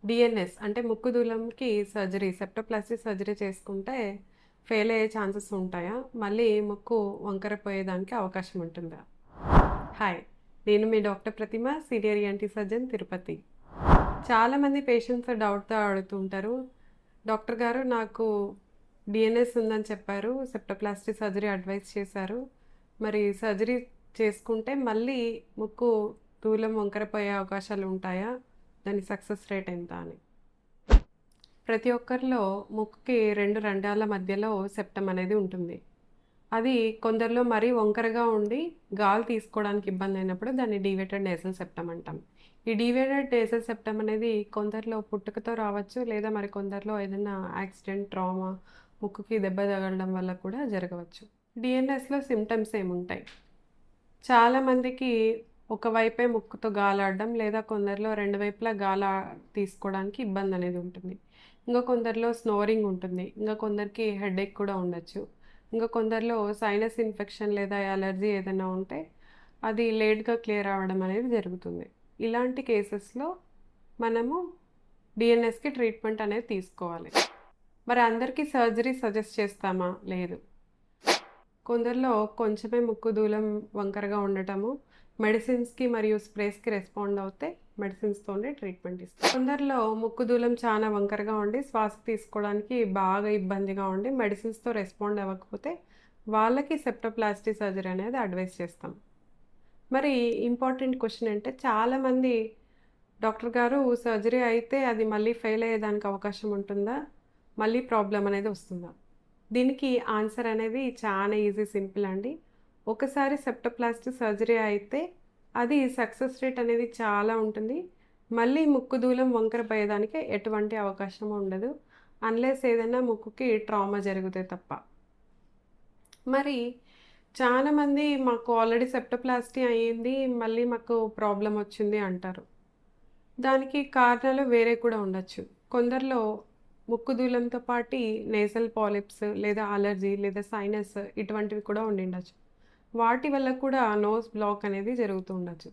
DNS అంటే ముక్కు దూలంకి surgery, septoplasty surgery చేసుకుంటే ఫెయిల్ అయ్యే ఛాన్సెస్ ఉంటాయా? మళ్ళీ ముక్కు వంకర పోయేదానికి అవకాశం ఉంటుందా? హాయ్, నేను మీ డాక్టర్ ప్రతిమ, సీనియర్ ఈఎన్టీ సర్జన్, తిరుపతి. చాలామంది పేషెంట్స్ డౌట్‌తో అడుగుతూ ఉంటారు. డాక్టర్ గారు, నాకు డిఎన్ఎస్ ఉందని చెప్పారు. సెప్టోప్లాస్టీ సర్జరీ అడ్వైస్ చేశారు. మరి సర్జరీ చేసుకుంటే మళ్ళీ ముక్కు దూలం వంకర పోయే అవకాశాలు ఉంటాయా? దాని సక్సెస్ రేట్ ఎంత అని. ప్రతి ఒక్కరిలో ముక్కుకి 2 రంధ్రాల మధ్యలో సెప్టమ్ అనేది ఉంటుంది. అది కొందరిలో మరీ వంకరగా ఉండి గాలి తీసుకోవడానికి ఇబ్బంది అయినప్పుడు దాన్ని డీవియేటెడ్ నేసల్ సెప్టమ్ అంటాం. ఈ డీవియేటెడ్ నేసల్ సెప్టమ్ అనేది కొందరిలో పుట్టుకతో రావచ్చు, లేదా మరి కొందరిలో ఏదైనా యాక్సిడెంట్, ట్రామా, ముక్కుకి దెబ్బ తగలడం వల్ల కూడా జరగవచ్చు. డిఎన్ఎస్లో సిమ్టమ్స్ ఏముంటాయి? చాలామందికి ఒకవైపే ముక్కుతో గాలాడడం, లేదా కొందరిలో 2 వైపులా తీసుకోవడానికి ఇబ్బంది అనేది ఉంటుంది. ఇంకా కొందరిలో స్నోరింగ్ ఉంటుంది. ఇంకా కొందరికి హెడేక్ కూడా ఉండొచ్చు. ఇంకా కొందరిలో సైనస్ ఇన్ఫెక్షన్ లేదా అలర్జీ ఏదైనా ఉంటే అది లేట్‌గా క్లియర్ అవ్వడం అనేది జరుగుతుంది. ఇలాంటి కేసెస్‌లో మనము డిఎన్ఎస్‌కి ట్రీట్మెంట్ అనేది తీసుకోవాలి. మరి అందరికీ సర్జరీ సజెస్ట్ చేస్తామా? లేదు. కొందరిలో కొంచెమే ముక్కు దూలం వంకరగా ఉండటము, మెడిసిన్స్‌కి మరియు స్ప్రేస్‌కి రెస్పాండ్ అవుతే మెడిసిన్స్‌తోనే ట్రీట్మెంట్ ఇస్తాం. కొందరిలో ముక్కు దూలం చాలా వంకరగా ఉండి శ్వాస తీసుకోవడానికి బాగా ఇబ్బందిగా ఉండి మెడిసిన్స్‌తో రెస్పాండ్ అవ్వకపోతే వాళ్ళకి సెప్టోప్లాస్టీ సర్జరీ అనేది అడ్వైస్ చేస్తాం. మరి ఇంపార్టెంట్ క్వెషన్ అంటే చాలామంది, డాక్టర్ గారు సర్జరీ అయితే అది మళ్ళీ ఫెయిల్ అయ్యేదానికి అవకాశం ఉంటుందా? మళ్ళీ ప్రాబ్లమ్ అనేది వస్తుందా? దీనికి ఆన్సర్ అనేది చాలా ఈజీ, సింపుల్ అండి. ఒకసారి సెప్టోప్లాస్టీ సర్జరీ అయితే అది సక్సెస్ రేట్ అనేది చాలా ఉంటుంది. మళ్ళీ ముక్కు దూలం వంకర పోయేదానికి ఎటువంటి అవకాశం ఉండదు. అన్లెస్ ఏదైనా ముక్కుకి ట్రామా జరిగితే తప్ప. మరి చాలామంది మాకు ఆల్రెడీ సెప్టోప్లాస్టీ అయ్యింది, మళ్ళీ మాకు ప్రాబ్లమ్ వచ్చింది అంటారు. దానికి కారణాలు వేరే కూడా ఉండొచ్చు. కొందరిలో ముక్కు దూలంతో పాటి నేసల్ పాలిప్స్, లేదా అలర్జీ, లేదా సైనస్ ఇటువంటివి కూడా ఉండిండొచ్చు. వాటి వల్ల కూడా నోస్ బ్లాక్ అనేది జరుగుతూ ఉండొచ్చు.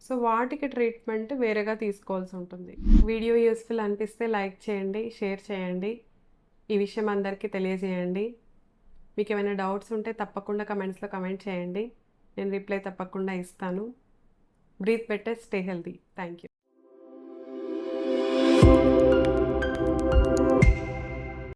సో వాటికి ట్రీట్మెంట్ వేరేగా తీసుకోవాల్సి ఉంటుంది. వీడియో యూస్ఫుల్ అనిపిస్తే లైక్ చేయండి, షేర్ చేయండి. ఈ విషయం అందరికీ తెలియజేయండి. మీకు ఏమైనా డౌట్స్ ఉంటే తప్పకుండా కమెంట్స్‌లో కమెంట్ చేయండి. నేను రిప్లై తప్పకుండా ఇస్తాను. Breathe better, stay healthy. Thank you.